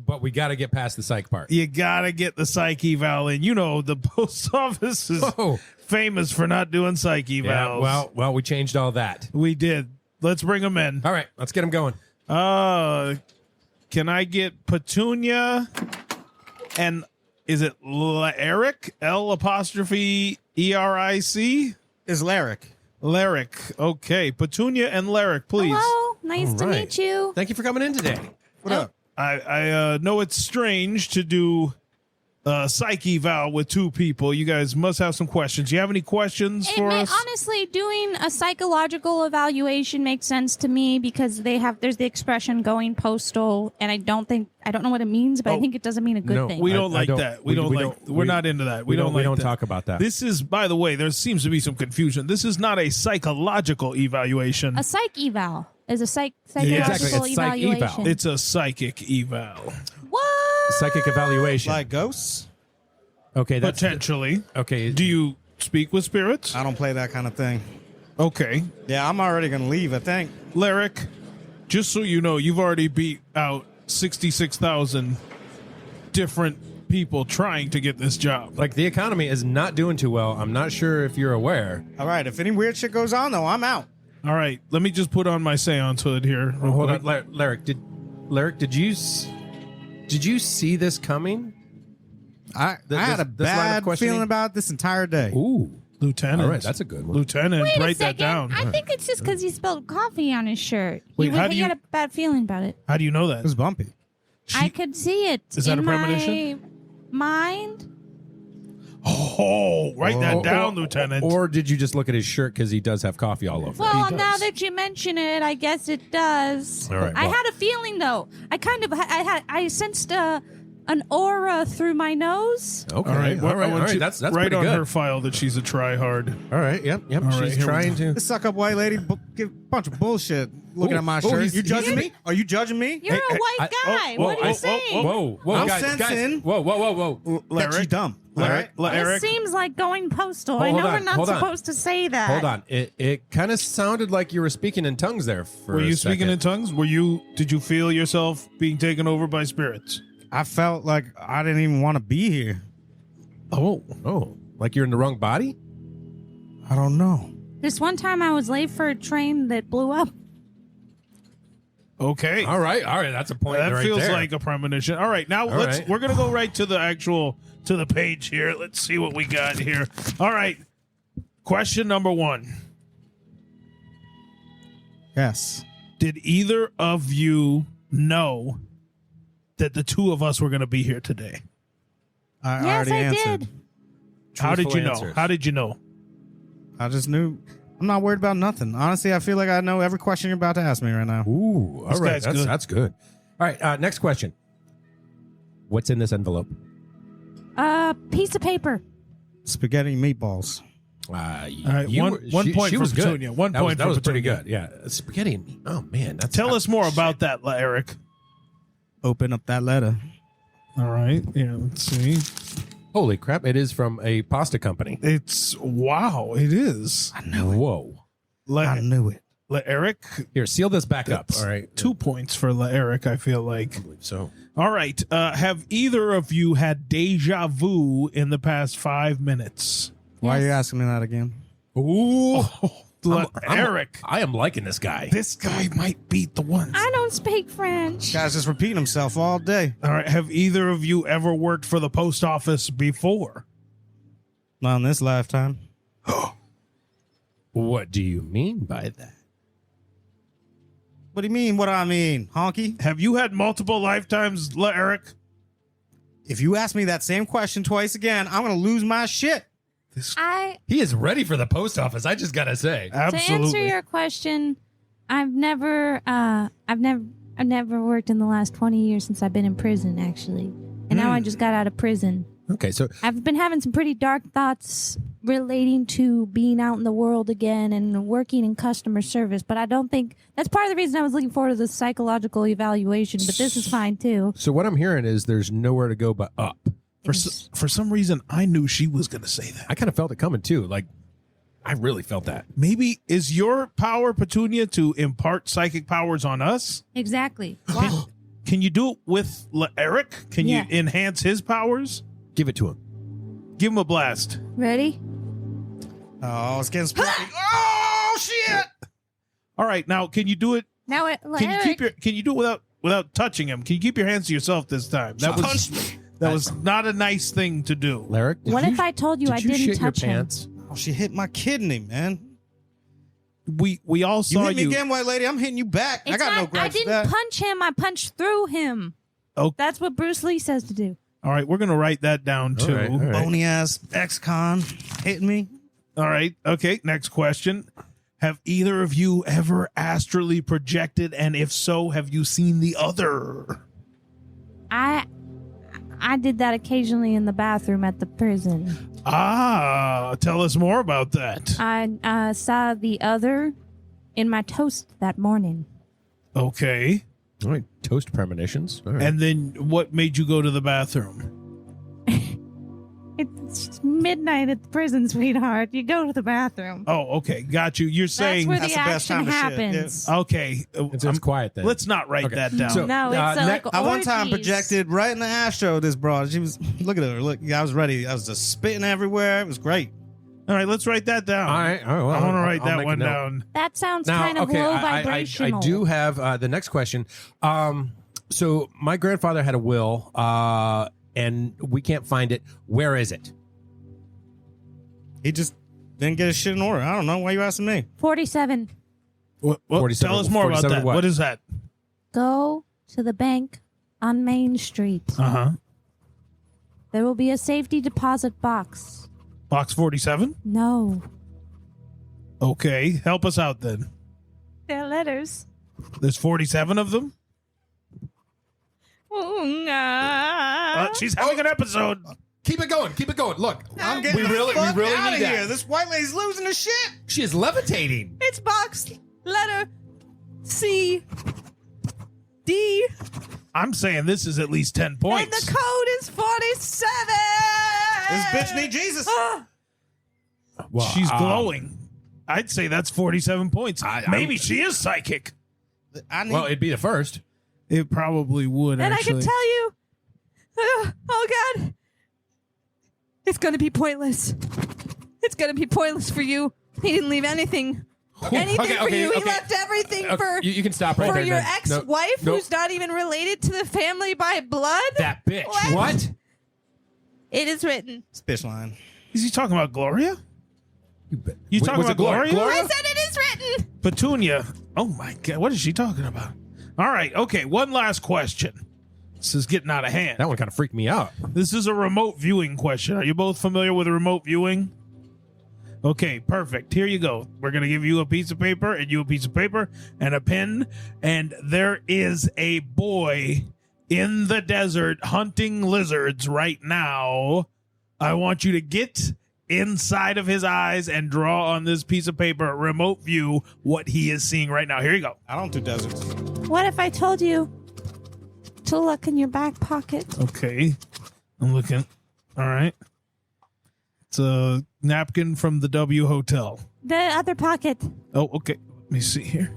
[SPEAKER 6] but we got to get past the psych part.
[SPEAKER 1] You gotta get the psych eval in. You know, the post office is
[SPEAKER 6] Oh,
[SPEAKER 1] famous for not doing psych evals.
[SPEAKER 6] yeah. Well, we changed all that.
[SPEAKER 1] We did. Let's bring them in.
[SPEAKER 6] All right, let's get them going.
[SPEAKER 1] Can I get Petunia and is it Eric? L apostrophe ERIC?
[SPEAKER 3] Is Larrick.
[SPEAKER 1] Lyric. Okay. Petunia and Lyric, please.
[SPEAKER 4] Hello, nice to
[SPEAKER 6] right.
[SPEAKER 4] meet you.
[SPEAKER 6] Thank you for coming in today.
[SPEAKER 3] What up?
[SPEAKER 1] I know it's strange to do psych eval with two people. You guys must have some questions. You have any questions for us?
[SPEAKER 4] Honestly, doing a psychological evaluation makes sense to me because there's the expression going postal, and I don't know what it means, but I think it doesn't mean a good
[SPEAKER 6] No,
[SPEAKER 4] thing.
[SPEAKER 1] We don't
[SPEAKER 6] I
[SPEAKER 1] like
[SPEAKER 6] don't-
[SPEAKER 1] that.
[SPEAKER 6] we
[SPEAKER 1] We're
[SPEAKER 6] don't-
[SPEAKER 1] not into that.
[SPEAKER 6] we
[SPEAKER 1] don't
[SPEAKER 6] don't talk about that.
[SPEAKER 1] This is, by the way, there seems to be some confusion. This is not a psychological evaluation.
[SPEAKER 4] A psych eval is a psychological
[SPEAKER 6] Exactly, it's psych eval.
[SPEAKER 4] evaluation.
[SPEAKER 1] It's a psychic eval.
[SPEAKER 4] What?
[SPEAKER 6] Psychic evaluation.
[SPEAKER 3] Like ghosts?
[SPEAKER 6] Okay, that's
[SPEAKER 1] Potentially.
[SPEAKER 6] okay.
[SPEAKER 1] Do you speak with spirits?
[SPEAKER 3] I don't play that kind of thing.
[SPEAKER 1] Okay.
[SPEAKER 3] Yeah, I'm already going to leave, I think.
[SPEAKER 1] Lyric, just so you know, you've already beat out 66,000 different people trying to get this job.
[SPEAKER 6] Like the economy is not doing too well. I'm not sure if you're aware.
[SPEAKER 3] All right, if any weird shit goes on, though, I'm out.
[SPEAKER 1] All right, let me just put on my seance hood here. real
[SPEAKER 6] Hold
[SPEAKER 1] quick.
[SPEAKER 6] on, Lyric. Did you see this coming?
[SPEAKER 3] I had a
[SPEAKER 6] this line of
[SPEAKER 3] bad
[SPEAKER 6] questioning?
[SPEAKER 3] feeling about this entire day.
[SPEAKER 6] Ooh,
[SPEAKER 1] Lieutenant.
[SPEAKER 6] all right, that's a good one.
[SPEAKER 1] Lieutenant,
[SPEAKER 4] Wait a
[SPEAKER 1] write that
[SPEAKER 4] second.
[SPEAKER 1] down.
[SPEAKER 4] I think it's just because he spilled coffee on his shirt.
[SPEAKER 1] Wait, how do
[SPEAKER 4] he
[SPEAKER 1] you-
[SPEAKER 4] had a bad feeling about it.
[SPEAKER 1] How do you know
[SPEAKER 3] It was
[SPEAKER 1] that?
[SPEAKER 3] bumpy.
[SPEAKER 4] I could see it
[SPEAKER 1] Is that
[SPEAKER 4] in
[SPEAKER 1] a premonition?
[SPEAKER 4] my mind.
[SPEAKER 1] Oh, write that down, Lieutenant.
[SPEAKER 6] Or did you just look at his shirt because he does have coffee all over?
[SPEAKER 4] Well,
[SPEAKER 1] does.
[SPEAKER 4] now that you mention it, I guess it does.
[SPEAKER 6] All right,
[SPEAKER 4] I
[SPEAKER 6] well-
[SPEAKER 4] had a feeling though. I sensed an aura through my nose.
[SPEAKER 6] Okay,
[SPEAKER 1] all right,
[SPEAKER 6] all right,
[SPEAKER 1] I want you-
[SPEAKER 6] That's
[SPEAKER 1] write
[SPEAKER 6] pretty
[SPEAKER 1] on
[SPEAKER 6] good.
[SPEAKER 1] her file that she's a tryhard.
[SPEAKER 6] All right, yep.
[SPEAKER 1] All right,
[SPEAKER 6] She's
[SPEAKER 1] here we
[SPEAKER 6] trying
[SPEAKER 1] go.
[SPEAKER 6] to.
[SPEAKER 3] This suck up white lady give a bunch of bullshit. looking at my shirt.
[SPEAKER 6] he's-
[SPEAKER 3] You judging me? Are you judging me?
[SPEAKER 4] You're a white guy. What are you saying?
[SPEAKER 6] Whoa,
[SPEAKER 3] I'm
[SPEAKER 6] guys,
[SPEAKER 3] sensing-
[SPEAKER 6] whoa.
[SPEAKER 3] That you dumb. All right.
[SPEAKER 4] This seems like going postal.
[SPEAKER 6] Hold
[SPEAKER 4] I know
[SPEAKER 6] on,
[SPEAKER 4] we're not
[SPEAKER 6] hold on.
[SPEAKER 4] supposed to say that.
[SPEAKER 6] Hold on. It kind of sounded like you were speaking in tongues there for
[SPEAKER 1] Were
[SPEAKER 6] a
[SPEAKER 1] you speaking in
[SPEAKER 6] second.
[SPEAKER 1] tongues? Did you feel yourself being taken over by spirits?
[SPEAKER 3] I felt like I didn't even want to be here.
[SPEAKER 6] Oh, like you're in the wrong body?
[SPEAKER 3] I don't know.
[SPEAKER 4] This one time I was late for a train that blew up.
[SPEAKER 1] Okay.
[SPEAKER 6] All right. That's a point
[SPEAKER 1] That
[SPEAKER 6] right
[SPEAKER 1] feels
[SPEAKER 6] there.
[SPEAKER 1] like a premonition. All right, now
[SPEAKER 6] right.
[SPEAKER 1] we're gonna go right to the page here. Let's see what we got here. All right. Question number 1.
[SPEAKER 3] Yes.
[SPEAKER 1] Did either of you know that the two of us were gonna be here today?
[SPEAKER 3] I
[SPEAKER 4] Yes,
[SPEAKER 3] already
[SPEAKER 4] I
[SPEAKER 3] answered.
[SPEAKER 4] did.
[SPEAKER 1] How did
[SPEAKER 6] Truthful
[SPEAKER 1] you know?
[SPEAKER 6] answers.
[SPEAKER 1] How did you know?
[SPEAKER 3] I just knew. I'm not worried about nothing. Honestly, I feel like I know every question you're about to ask me right now.
[SPEAKER 6] Ooh, all
[SPEAKER 1] This
[SPEAKER 6] right.
[SPEAKER 1] guy's good.
[SPEAKER 6] That's good. All right. Next question. What's in this envelope?
[SPEAKER 4] Piece of paper.
[SPEAKER 3] Spaghetti meatballs.
[SPEAKER 1] All right, one point
[SPEAKER 6] she
[SPEAKER 1] for
[SPEAKER 6] was good.
[SPEAKER 1] Petunia. One
[SPEAKER 6] That
[SPEAKER 1] point
[SPEAKER 6] that
[SPEAKER 1] for
[SPEAKER 6] was pretty
[SPEAKER 1] Petunia.
[SPEAKER 6] good. Yeah, spaghetti and meat. Oh man, that's
[SPEAKER 1] Tell us more about that, Eric.
[SPEAKER 3] Open up that letter.
[SPEAKER 1] All right. Yeah. Let's see.
[SPEAKER 6] Holy crap! It is from a pasta company.
[SPEAKER 1] It's wow. It is.
[SPEAKER 3] I knew it.
[SPEAKER 6] Whoa!
[SPEAKER 3] I knew it.
[SPEAKER 1] Eric.
[SPEAKER 6] Here, seal this back up. All right.
[SPEAKER 1] 2 points for Eric. I feel like.
[SPEAKER 6] So
[SPEAKER 1] All right. Have either of you had deja vu in the past 5 minutes?
[SPEAKER 3] Why are you asking me that again?
[SPEAKER 6] ooh,
[SPEAKER 1] Eric.
[SPEAKER 6] I am liking this guy.
[SPEAKER 1] This guy might beat the ones.
[SPEAKER 4] I don't speak French.
[SPEAKER 3] Guy's just repeating himself all day.
[SPEAKER 1] All right. Have either of you ever worked for the post office before?
[SPEAKER 3] Not in this lifetime.
[SPEAKER 6] What do you mean by that?
[SPEAKER 3] What do you mean? What do I mean? Honky?
[SPEAKER 1] Have you had multiple lifetimes, Eric?
[SPEAKER 3] If you ask me that same question twice again, I'm going to lose my shit.
[SPEAKER 6] He is ready for the post office. I just gotta say.
[SPEAKER 4] To answer your question, I've never worked in the last 20 years since I've been in prison, actually. And now I just got out of prison.
[SPEAKER 6] Okay, so
[SPEAKER 4] I've been having some pretty dark thoughts relating to being out in the world again and working in customer service, but I don't think that's part of the reason I was looking forward to the psychological evaluation, but this is fine too.
[SPEAKER 6] so what I'm hearing is there's nowhere to go but up.
[SPEAKER 1] For some reason, I knew she was going to say that.
[SPEAKER 6] I kind of felt it coming too. Like, I really felt that.
[SPEAKER 1] Maybe is your power, Petunia, to impart psychic powers on us?
[SPEAKER 4] Exactly.
[SPEAKER 1] Can you do it with Eric? Can
[SPEAKER 4] Yeah.
[SPEAKER 1] you enhance his powers?
[SPEAKER 6] Give it to him.
[SPEAKER 1] Give him a blast.
[SPEAKER 4] Ready?
[SPEAKER 3] Oh, it's getting spooky. Oh, shit!
[SPEAKER 1] All right, now can you do it?
[SPEAKER 4] Now,
[SPEAKER 1] Can you do it without touching him? Can you keep your hands to yourself this time? That was not a nice thing to do.
[SPEAKER 6] Larrick,
[SPEAKER 4] What if I told you I didn't
[SPEAKER 6] shit
[SPEAKER 4] touch
[SPEAKER 6] your
[SPEAKER 4] him?
[SPEAKER 6] pants?
[SPEAKER 3] Oh, she hit my kidney, man.
[SPEAKER 1] We all
[SPEAKER 3] You
[SPEAKER 1] saw
[SPEAKER 3] hit me again, white lady. I'm hitting you back. I got no
[SPEAKER 4] I
[SPEAKER 3] gripes with
[SPEAKER 4] didn't
[SPEAKER 3] that.
[SPEAKER 4] punch him. I punched through him.
[SPEAKER 1] Oh.
[SPEAKER 4] That's what Bruce Lee says to do.
[SPEAKER 1] All right, we're gonna write that down too.
[SPEAKER 6] right, all right.
[SPEAKER 3] Bony ass ex-con hitting me.
[SPEAKER 1] All right. Okay. Next question. Have either of you ever astrally projected? And if so, have you seen the other?
[SPEAKER 4] I did that occasionally in the bathroom at the prison.
[SPEAKER 1] Tell us more about that.
[SPEAKER 4] I saw the other in my toast that morning.
[SPEAKER 1] Okay.
[SPEAKER 6] All right, toast premonitions. All right.
[SPEAKER 1] And then what made you go to the bathroom?
[SPEAKER 4] It's midnight at the prison, sweetheart. You go to the bathroom.
[SPEAKER 1] Oh, okay. Got you. You're
[SPEAKER 4] That's
[SPEAKER 1] saying
[SPEAKER 4] where
[SPEAKER 3] that's
[SPEAKER 4] the
[SPEAKER 3] the best
[SPEAKER 4] action
[SPEAKER 3] time to shit,
[SPEAKER 4] happens.
[SPEAKER 1] okay.
[SPEAKER 6] it's quiet then.
[SPEAKER 1] Let's not write
[SPEAKER 6] Okay.
[SPEAKER 1] that down.
[SPEAKER 6] So-
[SPEAKER 4] No, it's like
[SPEAKER 3] I one time
[SPEAKER 4] orgies.
[SPEAKER 3] projected right in the astro. This broad, she was. Look at her. Look, I was ready. I was just spitting everywhere. It was great.
[SPEAKER 1] All right, let's write that down.
[SPEAKER 6] All right. Well,
[SPEAKER 1] I want to write
[SPEAKER 6] I'll
[SPEAKER 1] that
[SPEAKER 6] make a
[SPEAKER 1] one
[SPEAKER 6] note.
[SPEAKER 1] down.
[SPEAKER 4] That sounds
[SPEAKER 6] Now,
[SPEAKER 4] kind of
[SPEAKER 6] okay,
[SPEAKER 4] low
[SPEAKER 6] I
[SPEAKER 4] vibrational.
[SPEAKER 6] do have the next question. So my grandfather had a will, and we can't find it. Where is it?
[SPEAKER 3] He just didn't get his shit in order. I don't know. Why you asking me?
[SPEAKER 4] 47.
[SPEAKER 1] What,
[SPEAKER 6] 47
[SPEAKER 1] tell us more about
[SPEAKER 6] 47
[SPEAKER 1] that.
[SPEAKER 6] what?
[SPEAKER 1] What is that?
[SPEAKER 4] Go to the bank on Main Street.
[SPEAKER 1] Uh-huh.
[SPEAKER 4] There will be a safety deposit box.
[SPEAKER 1] Box 47?
[SPEAKER 4] No.
[SPEAKER 1] Okay. Help us out then.
[SPEAKER 4] They're letters.
[SPEAKER 1] There's 47 of them? She's having an episode.
[SPEAKER 6] Keep it going. Keep it going. Look,
[SPEAKER 3] I'm getting
[SPEAKER 6] we
[SPEAKER 3] the
[SPEAKER 6] really
[SPEAKER 3] fuck
[SPEAKER 6] need
[SPEAKER 3] out of
[SPEAKER 6] that.
[SPEAKER 3] here. This white lady's losing her shit.
[SPEAKER 6] She is levitating.
[SPEAKER 4] It's box letter
[SPEAKER 5] C D.
[SPEAKER 1] I'm saying this is at least 10
[SPEAKER 5] And
[SPEAKER 1] points.
[SPEAKER 5] the code is 47.
[SPEAKER 3] This bitch need Jesus.
[SPEAKER 6] Well,
[SPEAKER 1] She's glowing. I'd say that's 47 points. Maybe she is psychic.
[SPEAKER 3] I need.
[SPEAKER 6] Well, it'd be the first.
[SPEAKER 1] It probably would,
[SPEAKER 5] And
[SPEAKER 1] actually.
[SPEAKER 5] I can tell you, oh God, it's going to be pointless. It's going to be pointless for you. He didn't leave anything for you. He left everything for
[SPEAKER 6] You can stop right
[SPEAKER 5] for
[SPEAKER 6] there.
[SPEAKER 5] your
[SPEAKER 6] then.
[SPEAKER 5] ex-wife,
[SPEAKER 6] Nope.
[SPEAKER 5] who's not even related to the family by blood.
[SPEAKER 6] That bitch. What?
[SPEAKER 5] It is written.
[SPEAKER 3] This bitch line.
[SPEAKER 1] Is he talking about Gloria? You
[SPEAKER 6] Was
[SPEAKER 1] talking
[SPEAKER 6] it
[SPEAKER 1] about Gloria?
[SPEAKER 5] I said it is written.
[SPEAKER 1] Petunia. Oh my God. What is she talking about? All right. Okay. One last question. This is getting out of hand.
[SPEAKER 6] That one kind of freaked me out.
[SPEAKER 1] This is a remote viewing question. Are you both familiar with remote viewing? Okay, perfect. Here you go. We're going to give you a piece of paper and you a piece of paper and a pen. And there is a boy in the desert hunting lizards right now. I want you to get inside of his eyes and draw on this piece of paper, remote view, what he is seeing right now. Here you go.
[SPEAKER 3] I don't do deserts.
[SPEAKER 4] What if I told you to look in your back pocket?
[SPEAKER 1] Okay. I'm looking. All right. It's a napkin from the W Hotel.
[SPEAKER 4] The other pocket.
[SPEAKER 1] Oh, okay. Let me see here.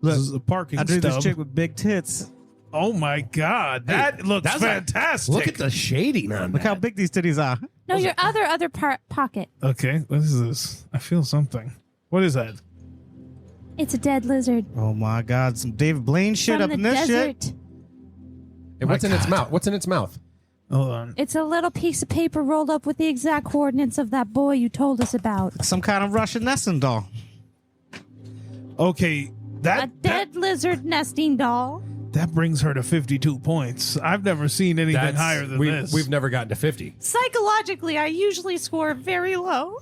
[SPEAKER 3] Look,
[SPEAKER 1] This is a parking
[SPEAKER 3] I drew
[SPEAKER 1] stub.
[SPEAKER 3] this chick with big tits.
[SPEAKER 1] Oh my God, that looks
[SPEAKER 6] that's
[SPEAKER 1] fantastic.
[SPEAKER 6] Look at the shading on
[SPEAKER 3] Look how big these titties are.
[SPEAKER 4] No, your other pocket.
[SPEAKER 1] Okay, what is this? I feel something. What is that?
[SPEAKER 4] It's a dead lizard
[SPEAKER 3] Oh my God, some David Blaine shit
[SPEAKER 4] from
[SPEAKER 3] up
[SPEAKER 4] the
[SPEAKER 3] in this shit.
[SPEAKER 4] desert.
[SPEAKER 6] Hey, what's in its
[SPEAKER 1] God.
[SPEAKER 6] mouth? What's in its mouth?
[SPEAKER 1] Hold on.
[SPEAKER 4] It's a little piece of paper rolled up with the exact coordinates of that boy you told us about.
[SPEAKER 3] Some kind of Russian nesting doll.
[SPEAKER 1] Okay,
[SPEAKER 4] A
[SPEAKER 1] that
[SPEAKER 4] dead lizard nesting doll.
[SPEAKER 1] that brings her to 52 points. I've never seen anything higher than this.
[SPEAKER 6] We've never gotten to 50.
[SPEAKER 4] Psychologically, I usually score very low.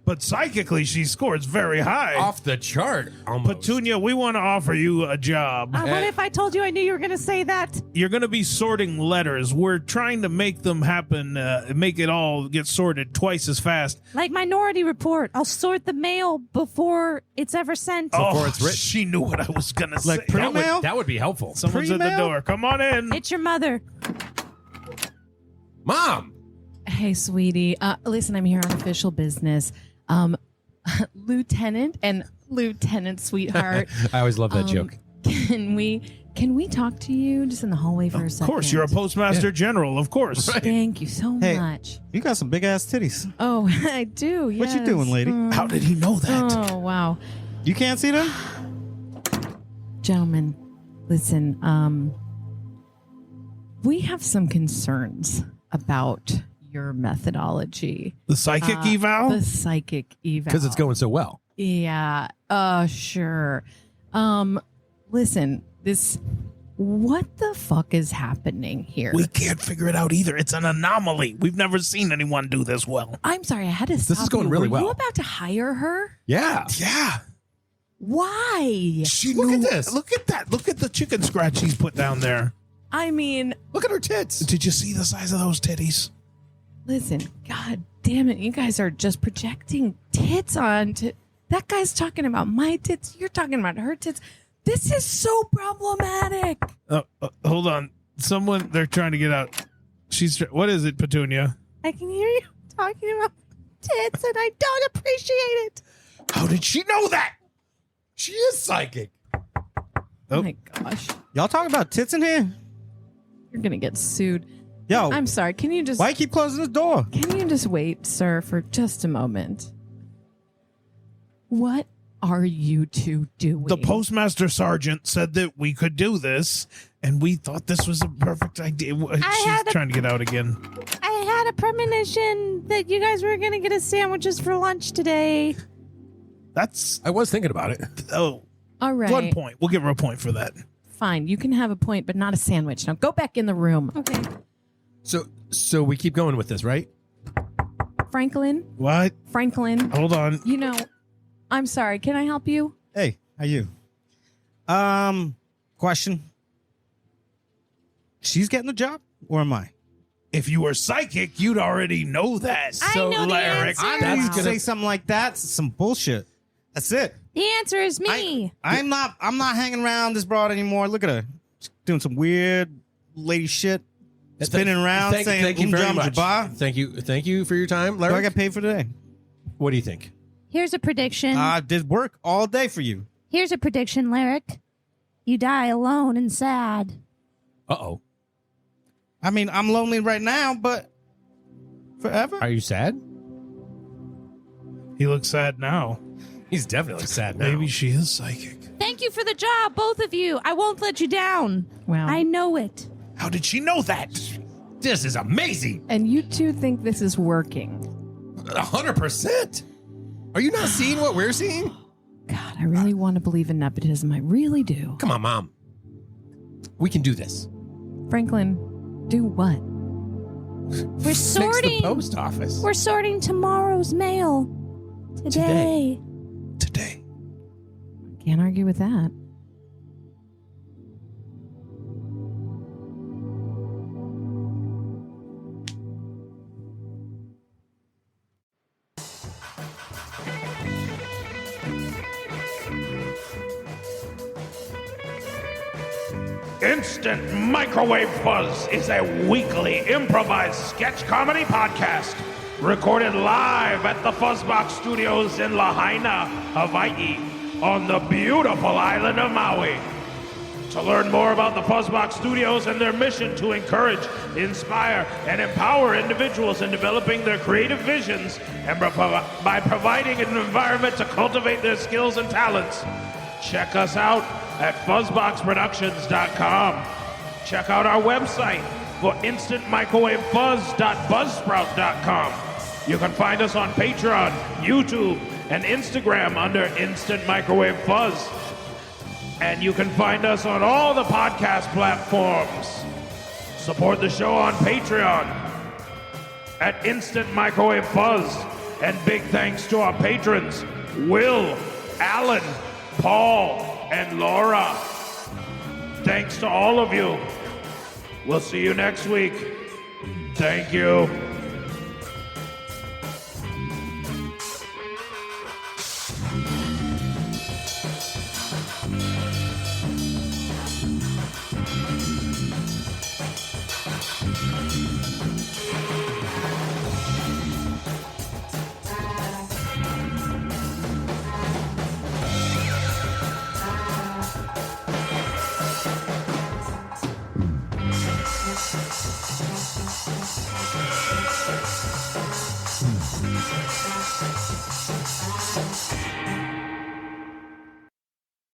[SPEAKER 1] But psychically, she scores very high.
[SPEAKER 6] Off the chart, almost.
[SPEAKER 1] Petunia, we want to offer you a job.
[SPEAKER 4] What if I told you I knew you were going to say that?
[SPEAKER 1] You're going to be sorting letters. We're trying to make them happen, make it all get sorted twice as fast.
[SPEAKER 4] Like Minority Report, I'll sort the mail before it's ever sent.
[SPEAKER 6] Before it's written.
[SPEAKER 1] She knew what I was going to say.
[SPEAKER 3] Like pre-
[SPEAKER 6] That would,
[SPEAKER 3] Email?
[SPEAKER 6] that would be helpful.
[SPEAKER 1] Someone's at the
[SPEAKER 3] Pre-mail?
[SPEAKER 1] door. Come on in.
[SPEAKER 4] It's your mother.
[SPEAKER 6] Mom!
[SPEAKER 5] Hey, sweetie. Listen, I'm here on official business. Lieutenant and Lieutenant Sweetheart.
[SPEAKER 6] I always love that joke.
[SPEAKER 5] Can we talk to you just in the hallway for a
[SPEAKER 1] Of
[SPEAKER 5] second?
[SPEAKER 1] course, you're a postmaster general. Of course.
[SPEAKER 5] Thank you so
[SPEAKER 3] Hey.
[SPEAKER 5] much.
[SPEAKER 3] You got some big ass titties.
[SPEAKER 5] Oh, I do.
[SPEAKER 3] What you
[SPEAKER 5] yes.
[SPEAKER 3] doing, lady?
[SPEAKER 1] How did he know that?
[SPEAKER 5] Oh, wow.
[SPEAKER 3] You can't see them?
[SPEAKER 5] Gentlemen, listen, we have some concerns about your methodology.
[SPEAKER 1] The psychic eval?
[SPEAKER 5] The psychic eval.
[SPEAKER 6] Because it's going so well.
[SPEAKER 5] Yeah. Sure. Listen, what the fuck is happening here?
[SPEAKER 1] We can't figure it out either. It's an anomaly. We've never seen anyone do this well.
[SPEAKER 5] I'm sorry, I had to stop.
[SPEAKER 6] is going
[SPEAKER 5] you.
[SPEAKER 6] really
[SPEAKER 5] Were you
[SPEAKER 6] well.
[SPEAKER 5] about to hire her?
[SPEAKER 6] Yeah.
[SPEAKER 1] Yeah.
[SPEAKER 5] Why?
[SPEAKER 1] She
[SPEAKER 6] Look
[SPEAKER 1] knew.
[SPEAKER 6] at this.
[SPEAKER 1] Look at that. Look at the chicken scratch he's put down there.
[SPEAKER 5] I mean,
[SPEAKER 6] Look at her tits.
[SPEAKER 1] Did you see the size of those titties?
[SPEAKER 5] listen, god damn it, you guys are just projecting tits onto that guy's talking about my tits, you're talking about her tits. This is so problematic.
[SPEAKER 1] Hold on. Someone, they're trying to get out. What is it, Petunia?
[SPEAKER 4] I can hear you talking about tits, and I don't appreciate it.
[SPEAKER 1] How did she know that?
[SPEAKER 6] She is psychic.
[SPEAKER 5] Oh my gosh.
[SPEAKER 3] Y'all talking about tits in here?
[SPEAKER 5] You're gonna get sued.
[SPEAKER 3] Yo,
[SPEAKER 5] I'm sorry, can you just
[SPEAKER 3] why you keep closing the door?
[SPEAKER 5] Can you just wait, sir, for just a moment? What are you two doing?
[SPEAKER 1] The postmaster sergeant said that we could do this, and we thought this was a perfect idea. She's trying to get out again.
[SPEAKER 4] I had a premonition that you guys were going to get us sandwiches for lunch today.
[SPEAKER 1] That's
[SPEAKER 6] I was thinking about it.
[SPEAKER 1] All
[SPEAKER 5] All right.
[SPEAKER 1] 1 point. We'll give her a point for that.
[SPEAKER 5] Fine, you can have a point, but not a sandwich. Now go back in the room.
[SPEAKER 4] Okay.
[SPEAKER 6] So we keep going with this, right?
[SPEAKER 5] Franklin,
[SPEAKER 1] What? Hold on.
[SPEAKER 5] you know, I'm sorry. Can I help you?
[SPEAKER 3] Hey, how you? Question. She's getting the job, or am I?
[SPEAKER 1] If you were psychic, you'd already know that.
[SPEAKER 4] I know the answer.
[SPEAKER 3] I knew
[SPEAKER 6] That's
[SPEAKER 3] you'd
[SPEAKER 6] gonna-
[SPEAKER 3] say something like that. Some bullshit. That's it.
[SPEAKER 4] The answer is me.
[SPEAKER 3] I'm not hanging around this broad anymore. Look at her. She's doing some weird lady shit. Spinning around saying
[SPEAKER 6] thank you very much.
[SPEAKER 3] Jabba.
[SPEAKER 6] Thank you for your time, Larry.
[SPEAKER 3] Do I get paid for today?
[SPEAKER 6] What do you think?
[SPEAKER 4] Here's a prediction.
[SPEAKER 3] I did work all day for you.
[SPEAKER 4] Here's a prediction, Lyric. You die alone and sad.
[SPEAKER 6] Uh-oh.
[SPEAKER 3] I mean, I'm lonely right now, but forever?
[SPEAKER 6] Are you sad?
[SPEAKER 1] He looks sad now.
[SPEAKER 6] He's definitely sad now.
[SPEAKER 1] Maybe she is psychic.
[SPEAKER 4] Thank you for the job, both of you. I won't let you down.
[SPEAKER 5] Wow.
[SPEAKER 4] I know it.
[SPEAKER 1] How did she know that?
[SPEAKER 6] This is amazing.
[SPEAKER 5] And you two think this is working?
[SPEAKER 6] 100%. Are you not seeing what we're seeing?
[SPEAKER 5] God, I really want to believe in nepotism. I really do.
[SPEAKER 6] Come on, Mom. We can do this.
[SPEAKER 5] Franklin, do what?
[SPEAKER 4] We're sorting.
[SPEAKER 6] Fix the post office.
[SPEAKER 4] We're sorting tomorrow's mail. Today.
[SPEAKER 1] Today.
[SPEAKER 5] Can't argue with that.
[SPEAKER 1] Instant Microwave Fuzz is a weekly improvised sketch comedy podcast recorded live at the Fuzzbox Studios in Lahaina, Hawaii, on the beautiful island of Maui. To learn more about the Fuzzbox Studios and their mission to encourage, inspire, and empower individuals in developing their creative visions and by providing an environment to cultivate their skills and talents, check us out at fuzzboxproductions.com. Check out our website for instantmicrowavefuzz.buzzsprout.com. You can find us on Patreon, YouTube, and Instagram under Instant Microwave Fuzz. And you can find us on all the podcast platforms. Support the show on Patreon at Instant Microwave Fuzz. And big thanks to our patrons, Will, Alan, Paul, and Laura. Thanks to all of you. We'll see you next week. Thank you.